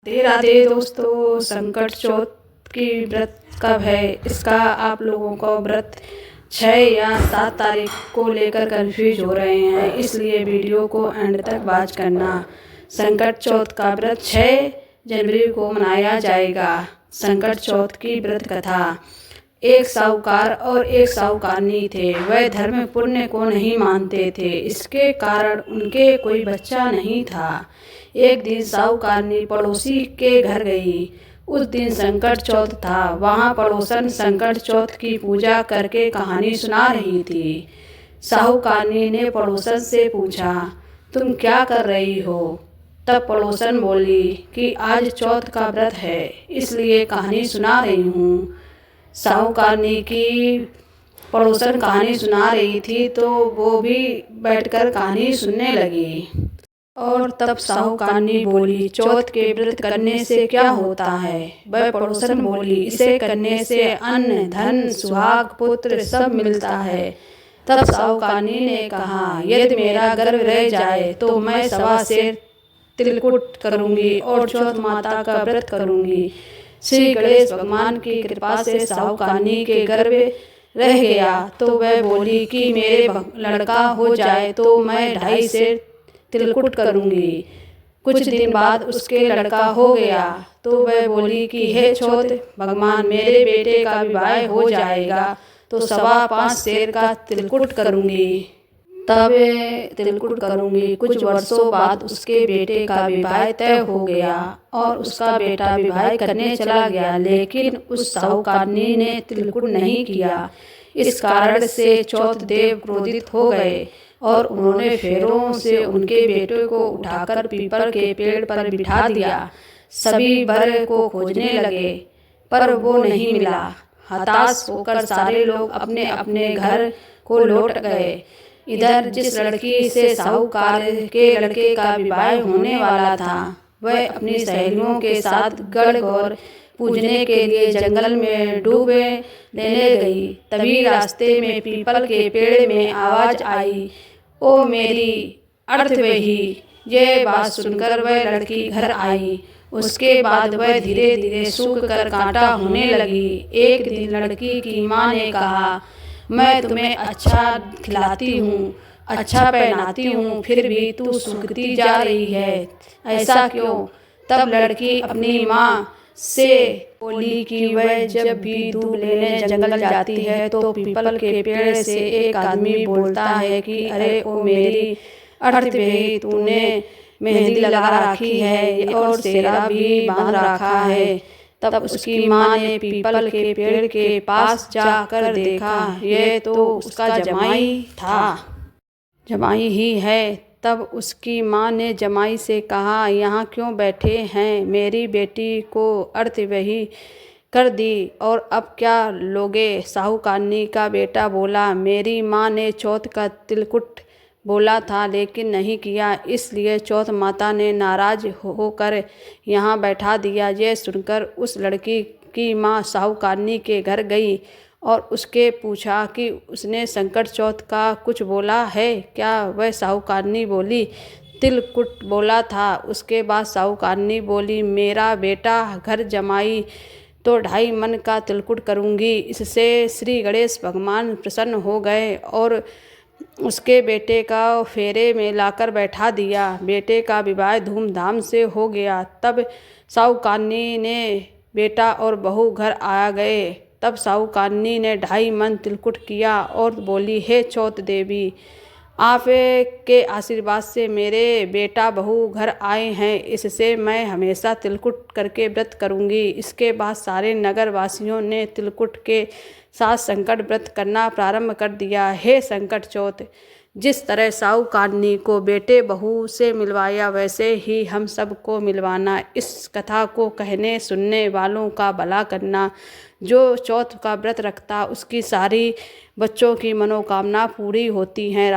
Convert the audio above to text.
राधे राधे दोस्तों। संकट चौथ की व्रत कब है, इसका आप लोगों को व्रत 6 या 7 तारीख को लेकर कंफ्यूज हो रहे हैं, इसलिए वीडियो को एंड तक वॉच करना। संकट चौथ का व्रत 6 जनवरी को मनाया जाएगा। संकट चौथ की व्रत कथा। एक साहूकार और एक साहूकारनी थे। वह धर्म पुण्य को नहीं मानते थे, इसके कारण उनके कोई बच्चा नहीं था। एक दिन साहूकारनी पड़ोसी के घर गई। उस दिन संकट चौथ था। वहाँ पड़ोसन संकट चौथ की पूजा करके कहानी सुना रही थी। साहूकारनी ने पड़ोसन से पूछा, तुम क्या कर रही हो? तब पड़ोसन बोली कि आज चौथ का व्रत है, इसलिए कहानी सुना रही हूँ। साहूकारनी की पड़ोसन कहानी सुना रही थी तो वो भी बैठकर कहानी सुनने लगी। और तब साहूकारनी बोली, चौथ के व्रत करने से क्या होता है? वह पड़ोसन बोली, इसे करने से अन्न धन सुहाग पुत्र सब मिलता है। तब साहूकारनी ने कहा, यदि मेरा गर्भ रह जाए तो मैं 1.25 सेर तिलकुट करूंगी और चौथ माता का व्रत करूंगी। श्री गणेश भगवान की कृपा से साहूकारनी के गर्भ रह गया तो वह बोली कि मेरे लड़का हो जाए तो मैं 2.5 सेर तिलकुट करूंगी। कुछ दिन बाद उसके लड़का हो गया तो वह बोली कि हे चौथ भगवान, मेरे बेटे का विवाह हो जाएगा तो 5.25 सेर का तिलकुट करूंगी, तब तिलकुट करूंगी। कुछ वर्षों बाद उसके बेटे का विवाह तय हो गया और उसका बेटा विवाह करने चला गया, लेकिन उस साहूकारनी ने तिलकुट नहीं किया। इस कारण से चौथ देव क्रोधित हो गए और उन्होंने फेरों से उनके बेटे को उठाकर पीपल के पेड़ पर बिठा दिया। सभी वर को खोजने लगे पर वो नहीं मिला। हताश होकर सारे लोग अपने अपने घर को लौट गए। इधर जिस लड़की से साहूकार के लड़के का विवाह होने वाला था, वह अपनी सहेलियों के साथ गणगौर पूजने के लिए जंगल में डूब लेने गई। तभी रास्ते में पीपल के पेड़ में आवाज आई, ओ मेरी अर्थवही। ये बात सुनकर वह लड़की घर आई। उसके बाद वह धीरे धीरे सूख कर कांटा होने लगी। एक दिन लड़की की माँ ने कहा, मैं तुम्हें अच्छा खिलाती हूँ, अच्छा पहनाती हूँ, फिर भी तू सूखती जा रही है, ऐसा क्यों? तब लड़की अपनी माँ से बोली कि वह जब भी दूध लेने जंगल जाती है तो पीपल के पेड़ से एक आदमी बोलता है कि अरे ओ मेरी अर्थवही, तूने मेहंदी लगा रखी है और सेहरा भी बांध रखा है। तब उसकी माँ ने पीपल के पेड़ के पास जाकर देखा, यह तो उसका जमाई था, जमाई ही है। तब उसकी माँ ने जमाई से कहा, यहाँ क्यों बैठे हैं? मेरी बेटी को अर्थवही कर दी और अब क्या लोगे? साहूकारनी का बेटा बोला, मेरी माँ ने चौथ का तिलकुट बोला था लेकिन नहीं किया, इसलिए चौथ माता ने नाराज होकर यहाँ बैठा दिया। यह सुनकर उस लड़की की माँ साहूकारनी के घर गई और उसके पूछा कि उसने संकट चौथ का कुछ बोला है क्या? वह साहूकारनी बोली, तिलकुट बोला था। उसके बाद साहूकारनी बोली, मेरा बेटा घर जमाई तो 2.5 मन का तिलकुट करूँगी। इससे श्री गणेश भगवान प्रसन्न हो गए और उसके बेटे का फेरे में लाकर बैठा दिया। बेटे का विवाह धूमधाम से हो गया। तब साहूकारनी ने बेटा और बहू घर आ गए। तब साहूकारनी ने 2.5 मन तिलकुट किया और बोली, हे चौथ देवी, आप के आशीर्वाद से मेरे बेटा बहू घर आए हैं, इससे मैं हमेशा तिलकुट करके व्रत करूंगी। इसके बाद सारे नगर वासियों ने तिलकुट के साथ संकट व्रत करना प्रारंभ कर दिया। हे संकट चौथ, जिस तरह साहूकारनी को बेटे बहू से मिलवाया, वैसे ही हम सबको मिलवाना। इस कथा को कहने सुनने वालों का भला करना। जो चौथ का व्रत रखता उसकी सारी बच्चों की मनोकामना पूरी होती हैं।